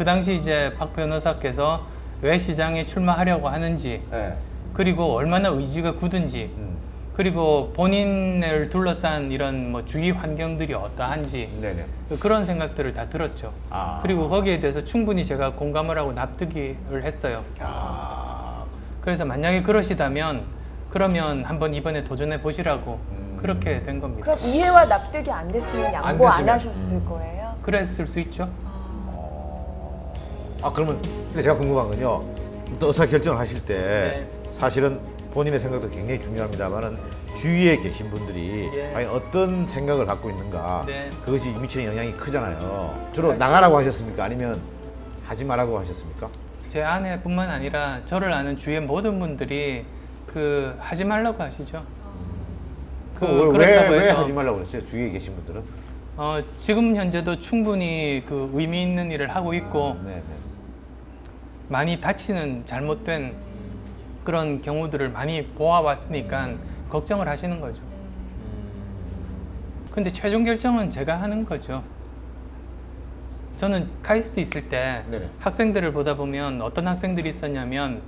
그 당시 이제 박 변호사께서 왜 시장에 출마하려고 하는지, 네. 그리고 얼마나 의지가 굳은지, 그리고 본인을 둘러싼 이런 뭐 주위 환경들이 어떠한지 네네. 그런 생각들을 다 들었죠. 아. 그리고 거기에 대해서 충분히 제가 공감을 하고 납득을 했어요. 야. 그래서 만약에 그러시다면 그러면 한번 이번에 도전해 보시라고 그렇게 된 겁니다. 그럼 이해와 납득이 안 됐으면 양보 안 됐으면. 하셨을 거예요? 그랬을 수 있죠. 아 그러면 근데 제가 궁금한 건요. 또 의사 결정을 하실 때 네. 사실은 본인의 생각도 굉장히 중요합니다만은 주위에 계신 분들이 예. 과연 어떤 생각을 갖고 있는가 네. 그것이 미치는 영향이 크잖아요. 주로 사실- 나가라고 하셨습니까? 아니면 하지 말라고 하셨습니까? 제 아내뿐만 아니라 저를 아는 주위의 모든 분들이 그 하지 말라고 하시죠. 그렇다고 왜 해서 하지 말라고 그랬어요? 주위에 계신 분들은? 지금 현재도 충분히 그 의미 있는 일을 하고 있고 네네. 많이 다치는 잘못된 그런 경우들을 많이 보아왔으니까 걱정을 하시는 거죠. 근데 최종 결정은 제가 하는 거죠. 저는 카이스트 있을 때 네네. 학생들을 보다 보면 어떤 학생들이 있었냐면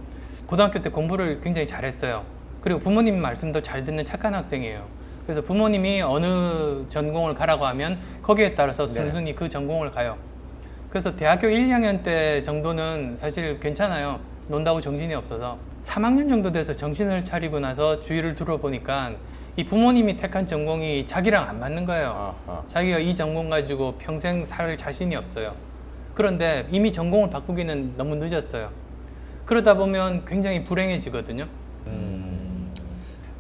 고등학교 때 공부를 굉장히 잘했어요. 그리고 부모님 말씀도 잘 듣는 착한 학생이에요. 그래서 부모님이 어느 전공을 가라고 하면 거기에 따라서 순순히 그 전공을 가요. 그래서 대학교 1, 2학년 때 정도는 사실 괜찮아요. 논다고 정신이 없어서 3학년 정도 돼서 정신을 차리고 나서 주위를 둘러보니까 이 부모님이 택한 전공이 자기랑 안 맞는 거예요. 아하. 자기가 이 전공 가지고 평생 살 자신이 없어요. 그런데 이미 전공을 바꾸기는 너무 늦었어요. 그러다 보면 굉장히 불행해지거든요.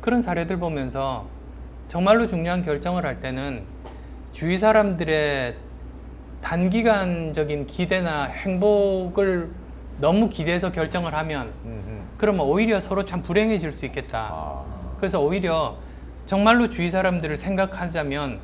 그런 사례들 보면서 정말로 중요한 결정을 할 때는 주위 사람들의 단기간적인 기대나 행복을 너무 기대해서 결정을 하면 그러면 오히려 서로 참 불행해질 수 있겠다. 아. 그래서 오히려 정말로 주위 사람들을 생각하자면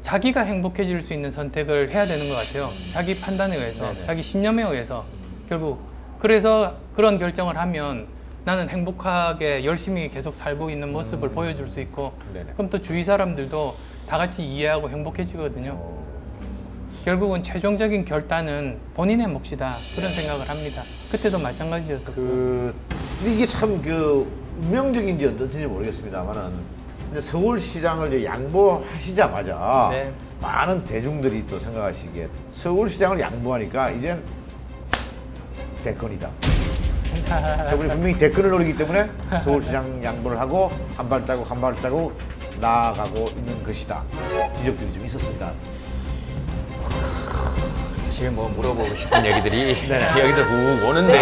자기가 행복해질 수 있는 선택을 해야 되는 것 같아요. 자기 판단에 의해서, 네네. 자기 신념에 의해서 결국 그래서 그런 결정을 하면 나는 행복하게 열심히 계속 살고 있는 모습을 보여줄 수 있고 네네. 그럼 또 주위 사람들도 다 같이 이해하고 행복해지거든요. 결국은 최종적인 결단은 본인의 몫이다 그런 생각을 합니다. 그때도 마찬가지였었고 근데 이게 참 그 운명적인지 어떤지 모르겠습니다만은 근데 서울시장을 이제 양보하시자마자 네. 많은 대중들이 또 생각하시기에 서울시장을 양보하니까 이젠 대권이다. 저분이 분명히 대권을 노리기 때문에 서울시장 양보를 하고 한 발자국 한 발자국 나아가고 있는 것이다. 지적들이 좀 있었습니다. 사실 뭐 물어보고 싶은 얘기들이 여기서 훅 오는데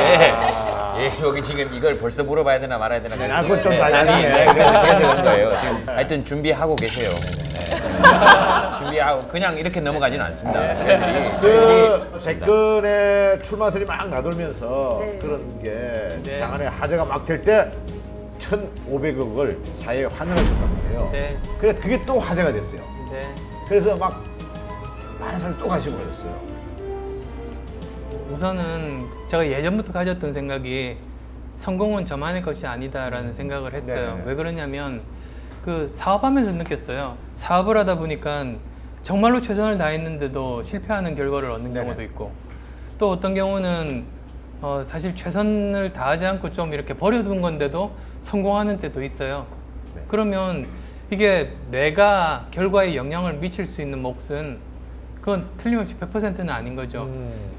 예, 여기 지금 이걸 벌써 물어봐야 되나 말아야 되나 아, 그건 좀 아니, 나중에. 그래서 그런 거예요. 지금 하여튼 준비하고 계세요. 네. 준비하고 그냥 이렇게 넘어가지는 않습니다. 저희들이 그 대권에 출마설이 막 나돌면서 네. 그런 게 네. 장안에 화제가 막 될 때 1,500억을 사회에 환원하셨단 말이에요. 네. 그래 그게 또 화제가 됐어요. 네. 그래서 막 많은 사람이 또 관심을 가졌어요. 우선은 제가 예전부터 가졌던 생각이 성공은 저만의 것이 아니다라는 생각을 했어요. 네네. 왜 그러냐면 그 사업하면서 느꼈어요. 사업을 하다 보니까 정말로 최선을 다했는데도 실패하는 결과를 얻는 네네. 경우도 있고 또 어떤 경우는 사실 최선을 다하지 않고 좀 이렇게 버려둔 건데도 성공하는 때도 있어요. 네. 그러면 이게 내가 결과에 영향을 미칠 수 있는 몫은 그건 틀림없이 100%는 아닌 거죠.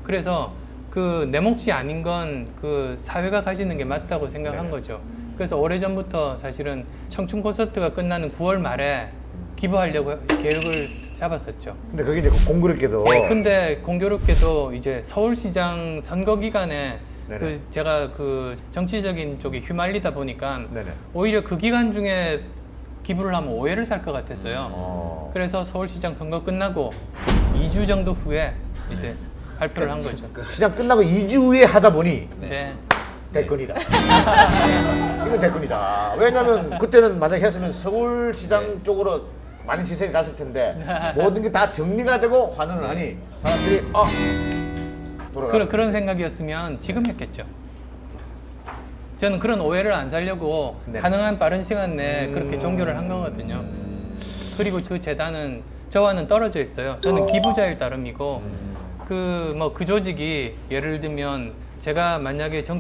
그래서 그 내 몫이 아닌 건 그 사회가 가지는 게 맞다고 생각한 네. 거죠. 그래서 오래전부터 사실은 청춘 콘서트가 끝나는 9월 말에 기부하려고 계획을 잡았었죠. 근데 그게 이제 공교롭게도 네, 근데 공교롭게도 이제 서울시장 선거 기간에 네네. 그 제가 그 정치적인 쪽에 휘말리다 보니까 네네. 오히려 그 기간 중에 기부를 하면 오해를 살 것 같았어요. 그래서 서울시장 선거 끝나고 2주 정도 후에 이제 발표를 한 거죠. 시장 끝나고 2주 후에 하다 보니 네. 대권이다. 이건 대권이다. 왜냐면 그때는 만약에 했으면 서울시장 쪽으로 많은 시선이 갔을 텐데 모든 게 다 정리가 되고 환원을 하니 사람들이 돌아가. 그런 생각이었으면 지금 했겠죠. 저는 그런 오해를 안 살려고 네. 가능한 빠른 시간 내에 그렇게 종교를 한 거거든요. 그리고 그 재단은 저와는 떨어져 있어요. 저는 기부자일 따름이고 그 조직이 예를 들면 제가 만약에 정치